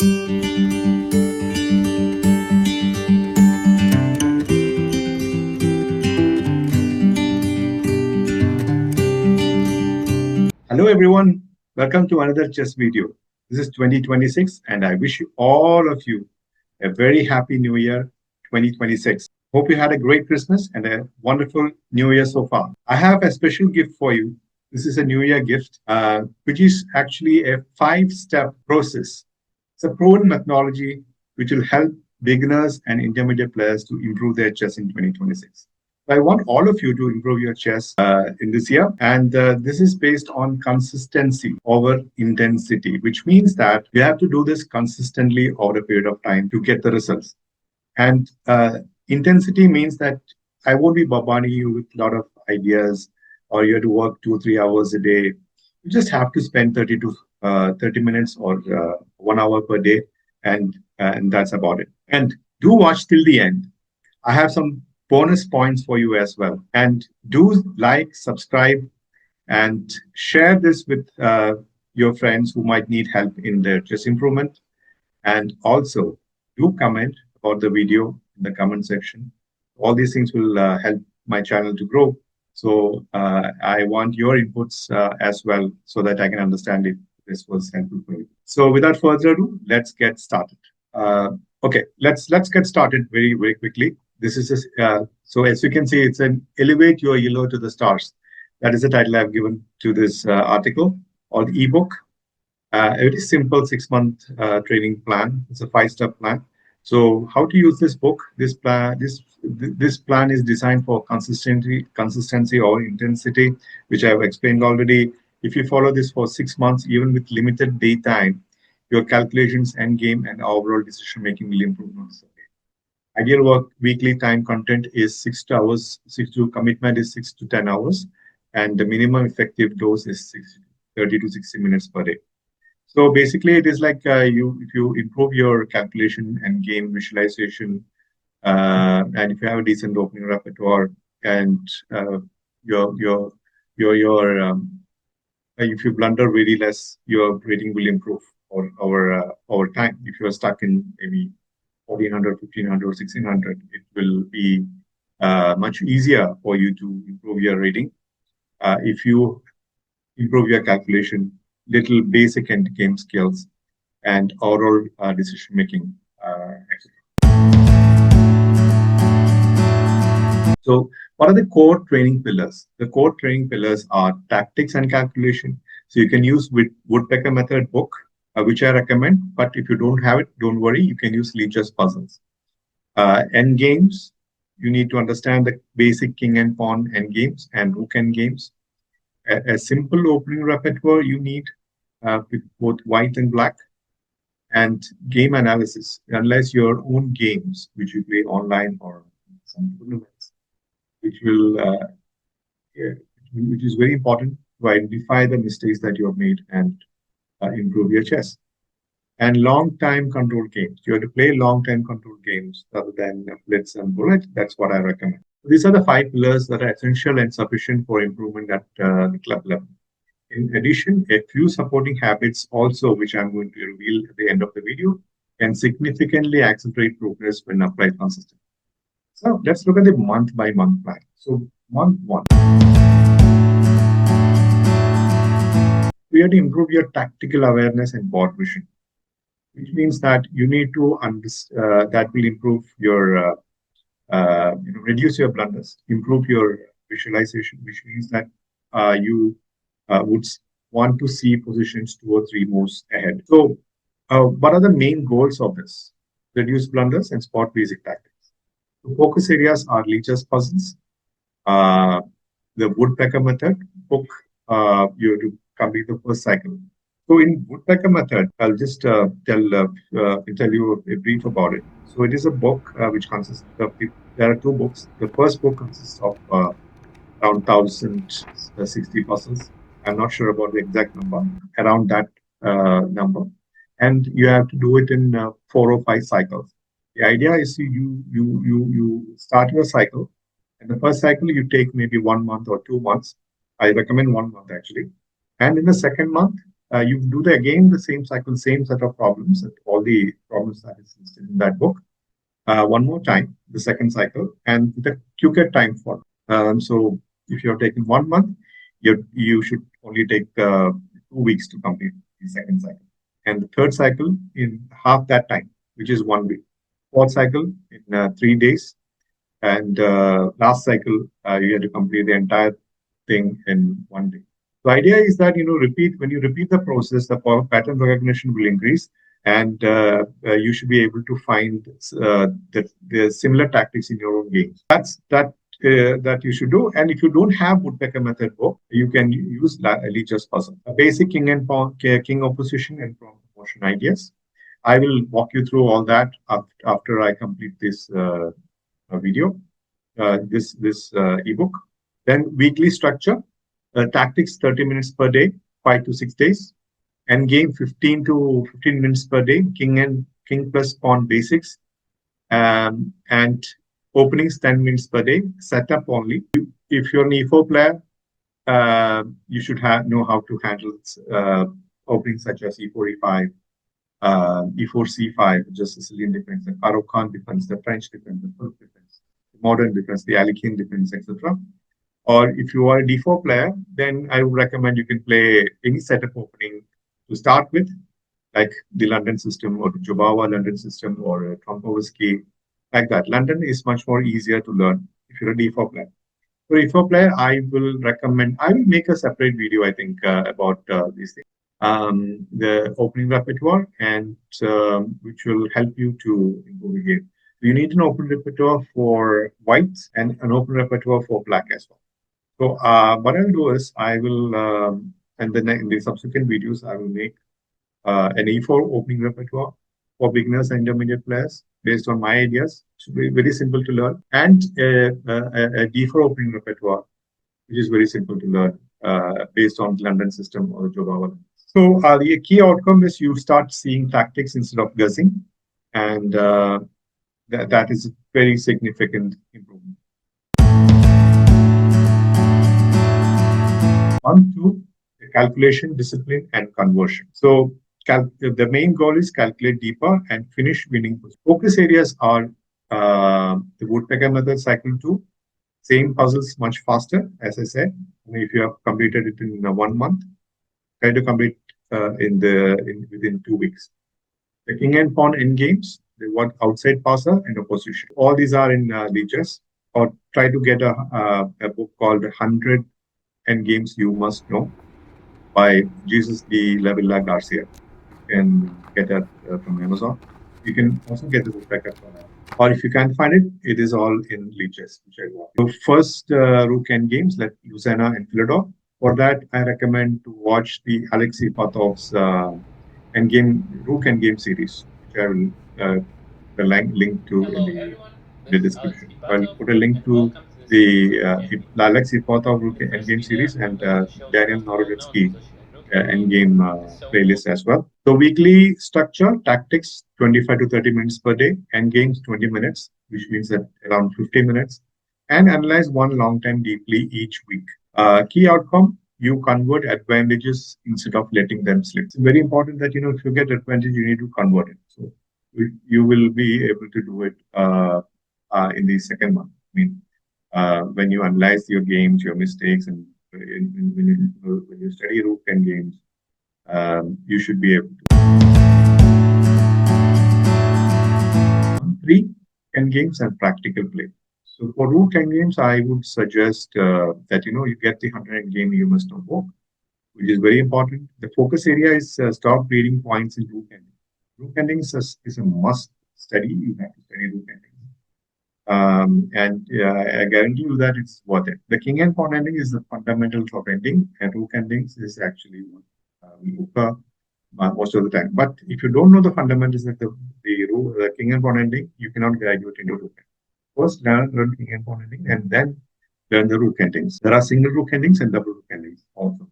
Hello everyone, welcome to another chess video. This is 2026 and I wish you all of you a very happy new year 2026. Hope you had a great Christmas and a wonderful new year so far. I have a special gift for you. This is a new year gift, which is actually a 5-step process. It's a proven methodology which will help beginners and intermediate players to improve their chess in 2026. I want all of you to improve your chess in this year. And this is based on consistency over intensity, which means that you have to do this consistently over a period of time to get the results. And intensity means that I won't be bombarding you with a lot of ideas or you have to work 2-3 hours a day. You just have to spend 30 minutes or 1 hour per day. And that's about it. And do watch till the end. I have some bonus points for you as well. And do like, subscribe, and share this with your friends who might need help in their chess improvement. And also do comment about the video in the comment section. All these things will help my channel to grow. So I want your inputs as well so that I can understand if this was helpful for you. So without further ado, let's get started. Okay, let's get started very quickly. This is so as you can see, it's an elevate your yellow to the stars. That is the title I've given to this article or the ebook. A very simple 6-month training plan. It's a 5-step plan. So how to use this book? This plan is designed for consistency or intensity, which I've explained already. If you follow this for 6 months, even with limited daytime, your calculations, endgame, and overall decision making will improve noticeably. Ideal work weekly time content is 6 hours. Commitment is 6 to 10 hours, and the minimum effective dose is 30 to 60 minutes per day. So basically, it is like if you improve your calculation and game visualization, and if you have a decent opening repertoire, and if you blunder really less, your rating will improve over time. If you are stuck in maybe 1400, 1500, 1600, it will be much easier for you to improve your rating. If you improve your calculation, little basic end game skills, and overall decision making, etc. So what are the core training pillars? The core training pillars are tactics and calculation. So you can use Woodpecker method book, which I recommend, but if you don't have it, don't worry, you can use Lichess puzzles. Endgames, you need to understand the basic king and pawn endgames and rook endgames. A simple opening repertoire you need with both white and black. And game analysis, analyze your own games, which you play online or some tournaments, which is very important to identify the mistakes that you have made and improve your chess. And long-time control games. You have to play long-time control games rather than blitz and bullet. That's what I recommend. These are the 5 pillars that are essential and sufficient for improvement at the club level. In addition, a few supporting habits also, which I'm going to reveal at the end of the video, can significantly accelerate progress when applied consistently. So let's look at the month-by-month plan. So month 1. You have to improve your tactical awareness and board vision, which means that you need to understand that will improve your, reduce your blunders, improve your visualization, which means that you would want to see positions 2 or 3 moves ahead. So what are the main goals of this? Reduce blunders and spot basic tactics. The focus areas are Lichess puzzles, the Woodpecker method book, you have to complete the first cycle. So in Woodpecker method, I'll just tell you a brief about it. So it is a book which consists of, there are 2 books. The first book consists of around 1060 puzzles. I'm not sure about the exact number, around that number. And you have to do it in 4 or 5 cycles. The idea is you start your cycle, and the first cycle you take maybe 1 month or 2 months. I recommend 1 month actually. And in the second month, You do again the same cycle, same set of problems, all the problems that is listed in that book. One more time, the second cycle, and the quicker time for. So if you're taking 1 month, you should only take 2 weeks to complete the second cycle, and the third cycle in half that time, which is 1 week. Fourth cycle in 3 days, and last cycle you have to complete the entire thing in 1 day. The idea is that when you repeat the process, the pattern recognition will increase, and you should be able to find the similar tactics in your own games. That you should do. And if you don't have Woodpecker method book, you can use Lichess puzzle, a basic king and pawn, king opposition and pawn promotion ideas. I will walk you through all that after I complete this video, this ebook. Then weekly structure, tactics 30 minutes per day, 5 to 6 days. End game 15 to 15 minutes per day, king plus pawn basics, and openings 10 minutes per day, setup only. If you're an E4 player, you should know how to handle openings such as E4, E5, E4, C5, just Sicilian defense, the Khan defense, the French defense, the Turk defense, the modern defense, the Alikian defense, etc. Or if you are a D4 player, then I would recommend you can play any setup opening to start with, like the London system or the Jobava London system or Naroditsky, like that. London is much more easier to learn if you're a D4 player. For E4 player, I will make a separate video, I think, about these things. The opening repertoire, and which will help you to improve the game. You need an open repertoire for whites and an open repertoire for black as well. So what I'll do is I will, and then in the subsequent videos, I will make an E4 opening repertoire for beginners and intermediate players based on my ideas. It should be very simple to learn, and a D4 opening repertoire, which is very simple to learn based on the London system or the Jobava. So the key outcome is you start seeing tactics instead of guessing, and that is a very significant improvement. 1, 2, calculation, discipline, and conversion. So the main goal is calculate deeper and finish winning. Focus areas are the Woodpecker method, cycle 2, same puzzles much faster, as I said. If you have completed it in 1 month, try to complete within 2 weeks. The king and pawn endgames, they want outside passer and opposition. All these are in Lichess. Or try to get a book called 100 Endgames You Must Know by Jesús de la Villa Garcia. You can get that from Amazon. You can also get the Woodpecker from that. Or if you can't find it, it is all in Lichess, which I want. So first rook endgames, like Lucena and Philodor. For that, I recommend to watch the Alexei Patov's rook endgame series, which I will the link to in the description. I'll put a link to the Alexei Patov rook endgame series and Daniel Naroditsky endgame playlist as well. So weekly structure, tactics 25 to 30 minutes per day, endgames 20 minutes, which means that around 50 minutes, and analyze one long time deeply each week. Key outcome, you convert advantages instead of letting them slip. It's very important that, if you get advantage, you need to convert it. So you will be able to do it in the second month. I mean, when you analyze your games, your mistakes, and when you study rook endgames, you should be able to. 3 endgames and practical play. So for rook endgames, I would suggest that you get the 100 endgame you must know book, which is very important. The focus area is stop reading points in rook ending. Rook ending is a must study. You have to study rook ending. And I guarantee you that it's worth it. The king and pawn ending is the fundamentals of ending, and rook endings is actually what we occur most of the time. But if you don't know the fundamentals of the king and pawn ending, you cannot graduate into rook ending. First, learn king and pawn ending, and then learn the rook endings. There are single rook endings and double rook endings also.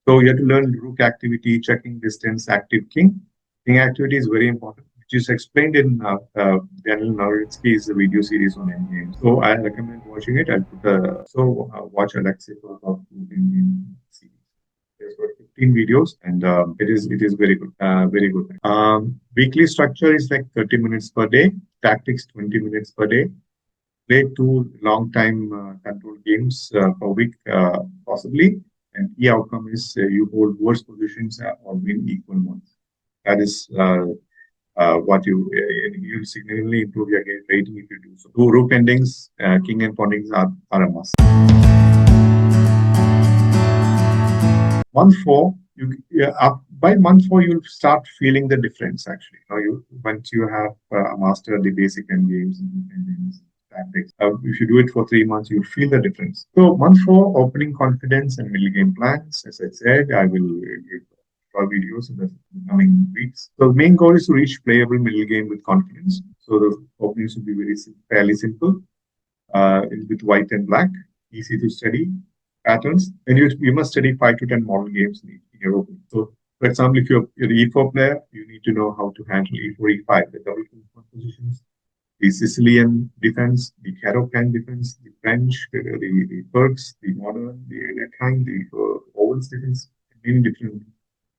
So you have to learn rook activity, checking distance, active king. King activity is very important, which is explained in Daniel Naroditsky's video series on Endgames. So I recommend watching it. I'll put watch Alexei Patov Endgame series. 15 videos, and it is very good, very good. Weekly structure is like 30 minutes per day, tactics 20 minutes per day. Play two long time control games per week, possibly. And key outcome is you hold worse positions or win equal ones. That is what you'll significantly improve your game rating if you do so. Two rook endings, king and pawn endings are a must. Month four, by month four you'll start feeling the difference. Actually, once you have mastered the basic end games and endings. Tactics. If you do it for 3 months, you'll feel the difference. So, month four, opening confidence and middle game plans. As I said, I will give videos in the coming weeks. So, the main goal is to reach playable middle game with confidence. So, the openings will be fairly simple, with white and black, easy to study patterns. And you must study 5 to 10 model games in your opening. So, for example, if you're an E4 player, you need to know how to handle E4, E5, the double positions, the Sicilian defense, the Caribbean defense, the French, the Turks, the modern, the Latin, the Owens defense, many different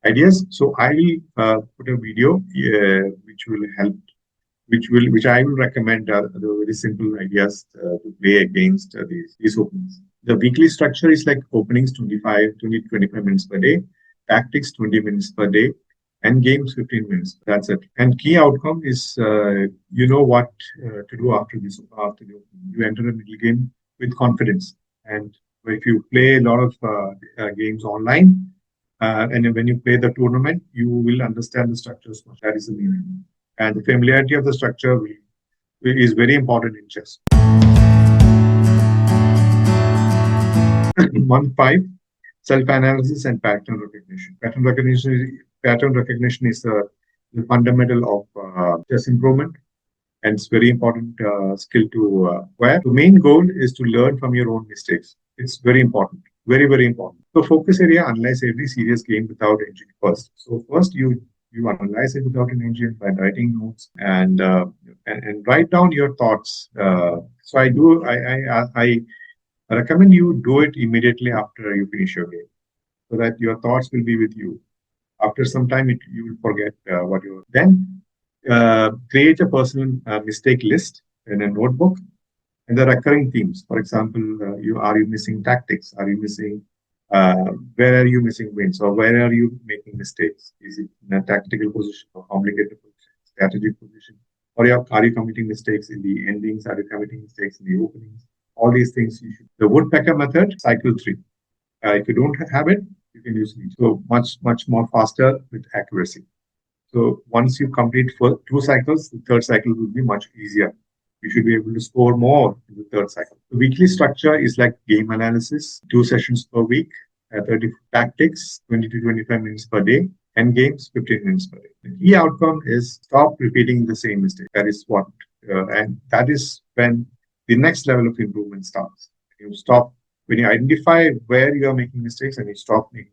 ideas. So I will put a video which will help, which I will recommend the very simple ideas to play against these openings. The weekly structure is like openings 20 to 25 minutes per day, tactics 20 minutes per day, and games 15 minutes. That's it. And key outcome is you know what to do after this. After you enter a middle game with confidence. And if you play a lot of games online, and when you play the tournament, you will understand the structures much. That is the meaning. And the familiarity of the structure is very important in chess. Month 5, self-analysis and pattern recognition. Pattern recognition is the fundamental of chess improvement, and it's very important skill to acquire. The main goal is to learn from your own mistakes. It's very important, very, very important. So focus area, analyze every serious game without engine first. So first you analyze it without an engine by writing notes and write down your thoughts. So I recommend you do it immediately after you finish your game, so that your thoughts will be with you. After some time, you will forget what you. Then create a personal mistake list in a notebook, and the recurring themes. For example, are you missing tactics? Are you missing? Where are you missing wins, or where are you making mistakes? Is it in a tactical position or complicated position, strategic position, or are you committing mistakes in the endings? Are you committing mistakes in the openings? All these things you should. The Woodpecker method, cycle 3. If you don't have it, you can use it. So much more faster with accuracy. So once you complete 2 cycles, the third cycle will be much easier. You should be able to score more in the third cycle. The weekly structure is like game analysis, 2 sessions per week, 30 tactics, 20 to 25 minutes per day, and games, 15 minutes per day. The key outcome is stop repeating the same mistake. That is what, and that is when the next level of improvement starts. When you identify where you are making mistakes, and you stop making.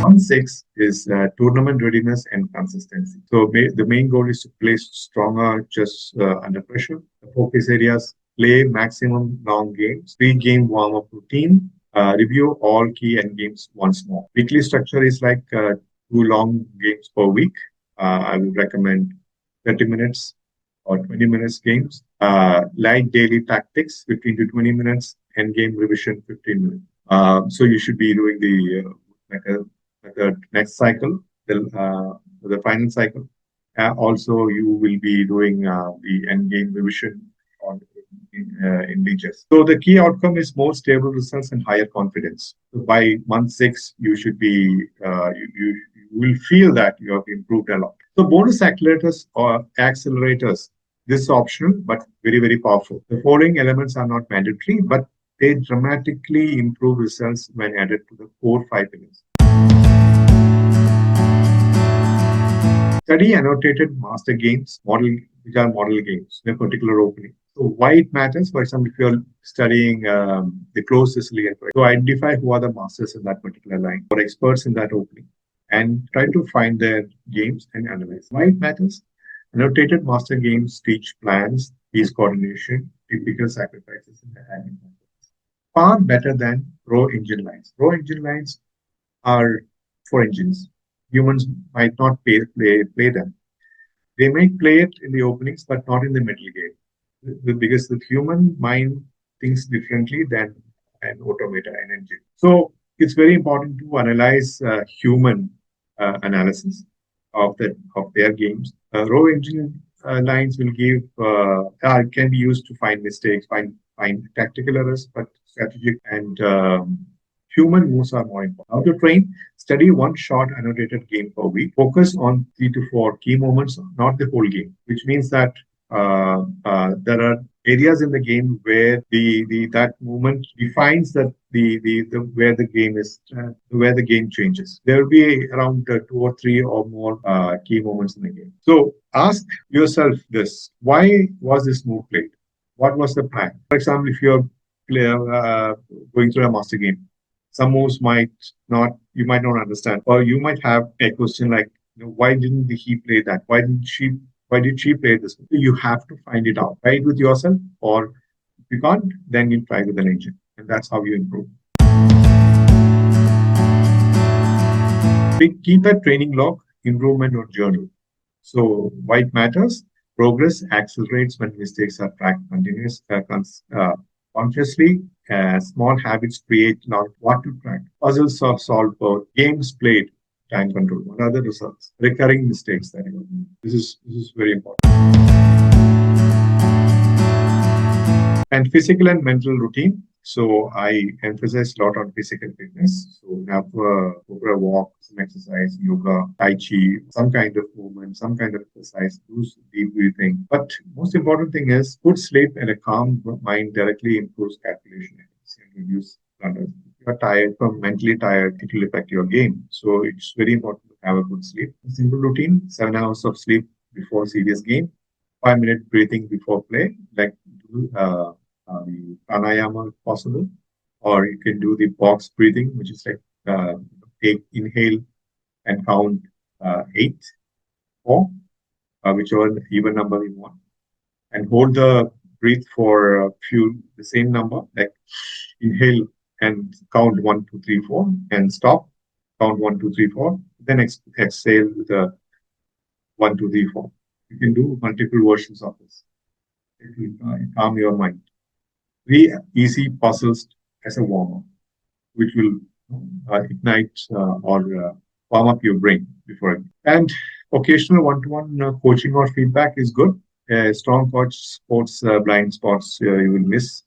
Month 6 is tournament readiness and consistency. So the main goal is to play stronger chess under pressure. The focus areas: play maximum long games, 3-game warm-up routine, review all key end games once more. Weekly structure is like 2 long games per week. I would recommend 30 minutes or 20 minutes games. Light daily tactics, 15 to 20 minutes, end game revision, 15 minutes. So you should be doing the next cycle, the final cycle. Also, you will be doing the end game revision in Lichess. So the key outcome is more stable results and higher confidence. So by month 6, you should be you will feel that you have improved a lot. So bonus accelerators or accelerators. This is optional, but very, very powerful. The following elements are not mandatory, but they dramatically improve results when added to the core 5 elements. Study annotated master games, which are model games in a particular opening. So why it matters? For example, if you're studying the closed Sicilian, so identify who are the masters in that particular line or experts in that opening, and try to find their games and analyze. Why it matters? Annotated master games teach plans, piece coordination, typical sacrifices in the handling. far better than row engine lines. Row engine lines are for engines. Humans might not play them. They might play it in the openings, but not in the middle game, because the human mind thinks differently than an automator, an engine. So it's very important to analyze human analysis of their games. Row engine lines will give can be used to find mistakes, find tactical errors, but strategic and human moves are more important. How to train? Study one short annotated game per week. Focus on 3 to 4 key moments, not the whole game, which means that there are areas in the game where the that movement defines that the where the game is where the game changes. There will be around 2 or 3 or more key moments in the game. So ask yourself this: why was this move played? What was the plan? For example, if you're going through a master game, some moves might not you might not understand, or you might have a question like, why didn't he play that? Why did she play this? You have to find it out. Try it with yourself, or if you can't, then you try with an agent, and that's how you improve. Keep a training log, improvement, or journal. So why it matters? Progress accelerates when mistakes are tracked consciously. Small habits create not what to track. Puzzles are solved for games played, time control. What are the results? Recurring mistakes that you make. This is very important. And physical and mental routine. So I emphasize a lot on physical fitness. So we have go for a walk, some exercise, yoga, tai chi, some kind of movement, some kind of exercise, do deep breathing. But most important thing is good sleep and a calm mind directly improves calculation and reduce blunders. If you're tired, from mentally tired, it will affect your game. So it's very important to have a good sleep. A simple routine: 7 hours of sleep before serious game, 5 minute breathing before play, like the pranayama if possible, or you can do the box breathing, which is like take inhale and count 8, 4, whichever even number you want, and hold the breath for a few the same number, like inhale and count 1, 2, 3, 4, and stop, count 1, 2, 3, 4, then exhale with a 1, 2, 3, 4. You can do multiple versions of this. It will calm your mind. 3 easy puzzles as a warm-up, which will ignite or warm up your brain before it. And occasional one-to-one coaching or feedback is good. Strong coach spots blind spots you will miss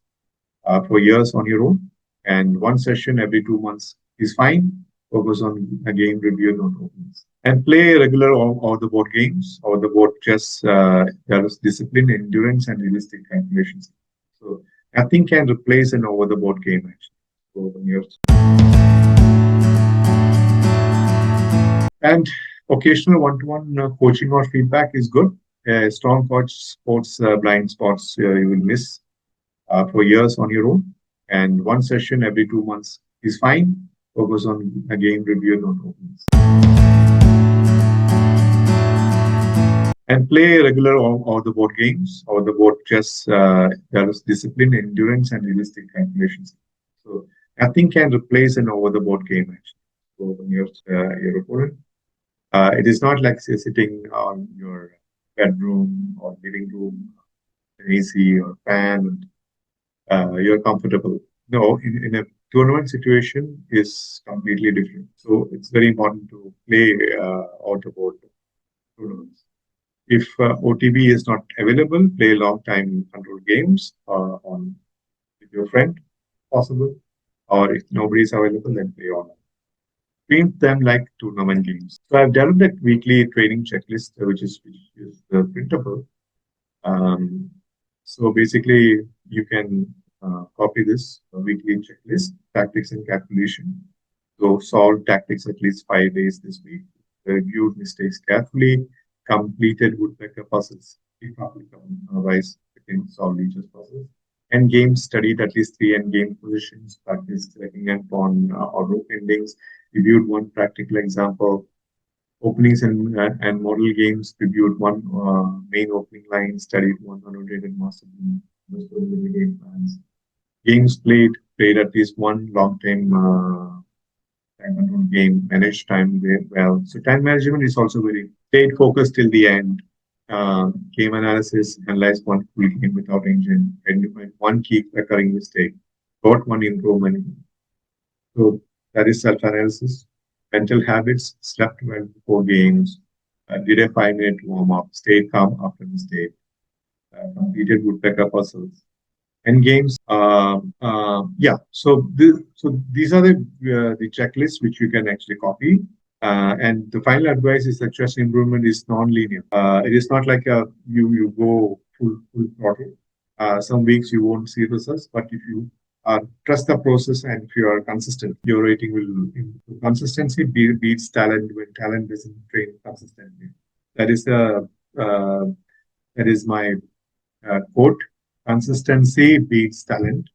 for years on your own. And one session every 2 months is fine. Focus on a game review, not opens. And play regular or the board games or the board chess. There is discipline, endurance, and realistic calculations. So nothing can replace an over-the-board game, actually. So when you're and occasional one-to-one coaching or feedback is good. Strong coach spots blind spots you will miss for years on your own. And one session every 2 months is fine. Focus on a game review, not opens. And play regular or the board games or the board chess. There is discipline, endurance, and realistic calculations. So nothing can replace an over-the-board game, actually. So when your opponent, it is not like sitting on your bedroom or living room, AC or fan. You're comfortable. No, in a tournament situation is completely different. So it's very important to play out-of-board tournaments. If OTB is not available, play long time control games on with your friend, possible. Or if nobody is available, then play online. Treat them like tournament games. So I've developed a weekly training checklist, which is printable. Um, so basically, you can copy this weekly checklist, tactics and calculation. So solve tactics at least 5 days this week. Reviewed mistakes carefully. Completed Woodpecker puzzles. Otherwise, you can solve Lichess puzzles. Endgame studied at least 3 endgame positions. Practiced checking and pawn or rook endings. Reviewed one practical example. Openings and model games. Reviewed one main opening line. Studied 100 and mastered the game plans. Games played at least one long time control game, manage time very well. So time management is also very stayed focused till the end. Game analysis, analyze one full game without engine, identify one key recurring mistake, got one improvement. So that is self-analysis. Mental habits, slept well before games, did a 5 minute warm-up, stayed calm after mistake, completed woodpecker puzzles. And games, yeah. So these are the checklists which you can actually copy. And the final advice is that chess improvement is non-linear. It is not like you go full throttle. Some weeks you won't see results, but if you trust the process and if you are consistent, your rating will improve. Consistency beats talent when talent doesn't train consistently. That is the uh, that is my quote. Consistency beats talent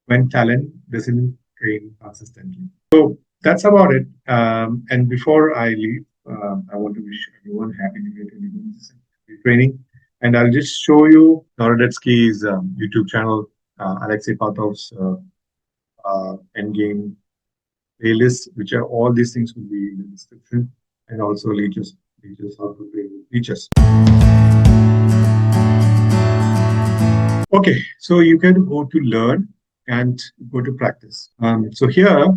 when talent doesn't train consistently. So that's about it. And before I leave, I want to wish everyone happy New Year 2026 training. And I'll just show you Naroditsky's YouTube channel, Alexei Patov's Endgame playlist, which are all these things will be in the description, and also Lichess how to play with Lichess. Okay, so you can go to learn and go to practice. So here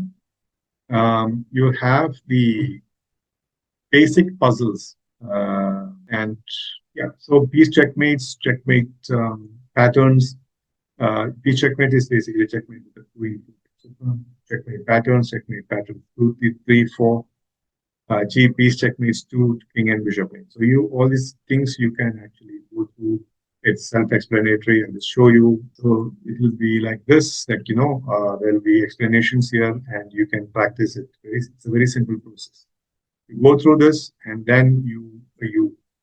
you have the basic puzzles. And yeah, so these checkmate patterns. Each checkmate is basically checkmate with the queen. Checkmate patterns, checkmate patterns, 2, 3, 4. G piece checkmates, 2, king and bishop. So you all these things you can actually go through. It's self-explanatory. I'll just show you. So it will be like this, like, there will be explanations here and you can practice it. It's a very simple process. You go through this and then you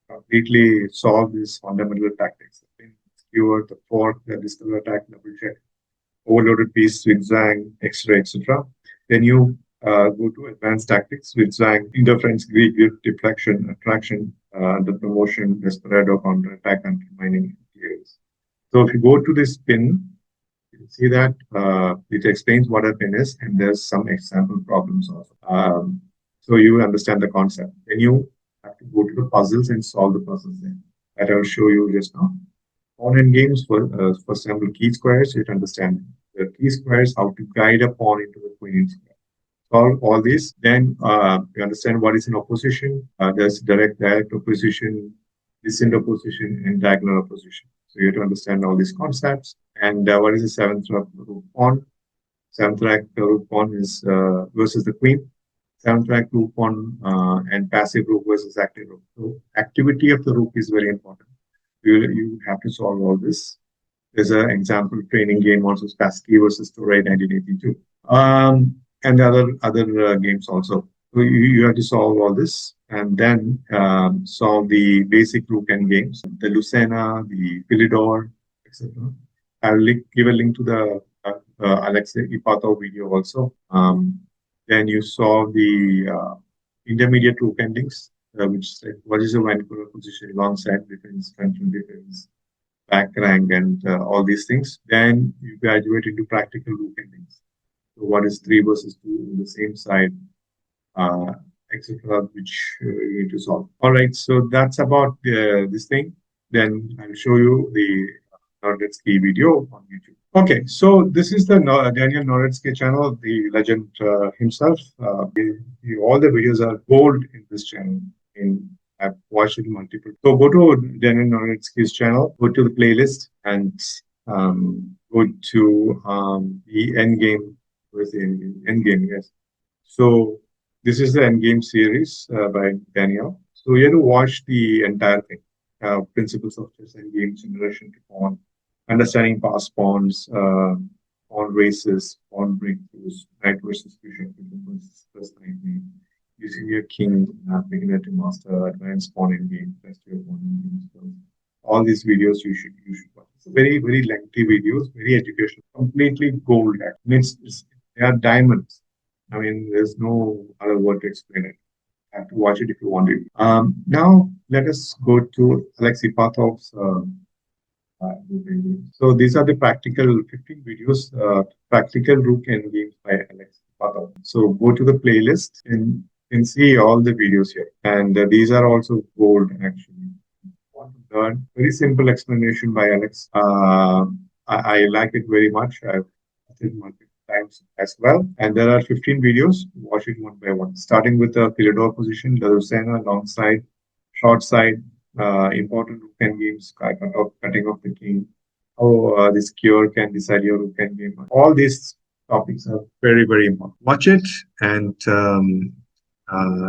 completely solve these fundamental tactics. The skewer, the fork, the discover attack, double check, overloaded piece, zigzag, x-ray, etc. Then you go to advanced tactics, zigzag, interference, Greek, deflection, attraction, the promotion, desperado, counter attack, undermining, clearance. So if you go to this pin, you see that it explains what a pin is, and there's some example problems also. So you understand the concept. Then you have to go to the puzzles and solve the puzzles then. That I'll show you just now. Pawn and games, for example, key squares, you have to understand the key squares, how to guide a pawn into the queen square. Solve all these, then you understand what is an opposition. There's direct opposition, distant opposition, and diagonal opposition. So you have to understand all these concepts. And what is the seventh rook pawn? Seventh rank rook pawn is versus the queen. Seventh rank rook pawn and passive rook versus active rook. So activity of the rook is very important. You have to solve all this. There's an example training game also, Spassky versus Torre 1982. And other games also. So you have to solve all this and then solve the basic rook end games, the Lucena, the Philidor, etc. I'll give a link to the Alexei Ipatov video also. Then you solve the intermediate rook endings, which is like what is the Vancouver position, long side defense, frontal defense, back rank, and all these things. Then you graduate into practical rook endings. So what is 3 versus 2 on the same side, etc., which you need to solve. All right, so that's about this thing. Then I'll show you the Naroditsky video on YouTube. Okay, so this is the Daniel Naroditsky channel, the legend himself. All the videos are gold in this channel. I've watched it multiple. So go to Daniel Naroditsky's channel, go to the playlist, and go to the Endgame. Where's the Endgame? Yes. So this is the Endgame series by Daniel. So you have to watch the entire thing. Principles of chess and games in relation to pawn, understanding past pawns, pawn races, pawn breakthroughs, knight versus bishop, versus first knight game, using your king, beginner to master, advanced pawn in game, best your pawn in games. All these videos you should watch. It's a very, very lengthy videos, very educational, completely gold. They are diamonds. I mean, there's no other word to explain it. You have to watch it if you want it. Now, let us go to Alexei Patov's So these are the practical 15 videos, practical rook endgames by Alex. So go to the playlist and see all the videos here. And these are also gold actually. Want to learn very simple explanation by Alex. I like it very much. I've watched it multiple times as well. And there are 15 videos. Watch it one by one. Starting with the Philidor position, the Lucena, long side, short side, important rook and games, cutting off the king, how this cure can decide your rook and game. All these topics are very, very important. Watch it and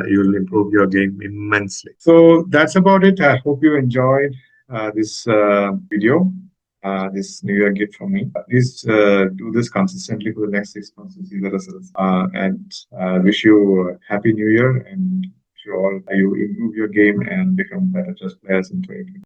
you will improve your game immensely. So that's about it. I hope you enjoyed this video, this New Year gift from me. Please do this consistently for the next 6 months to see the results. And wish you a happy New Year and wish you all you improve your game and become better chess players in 2020.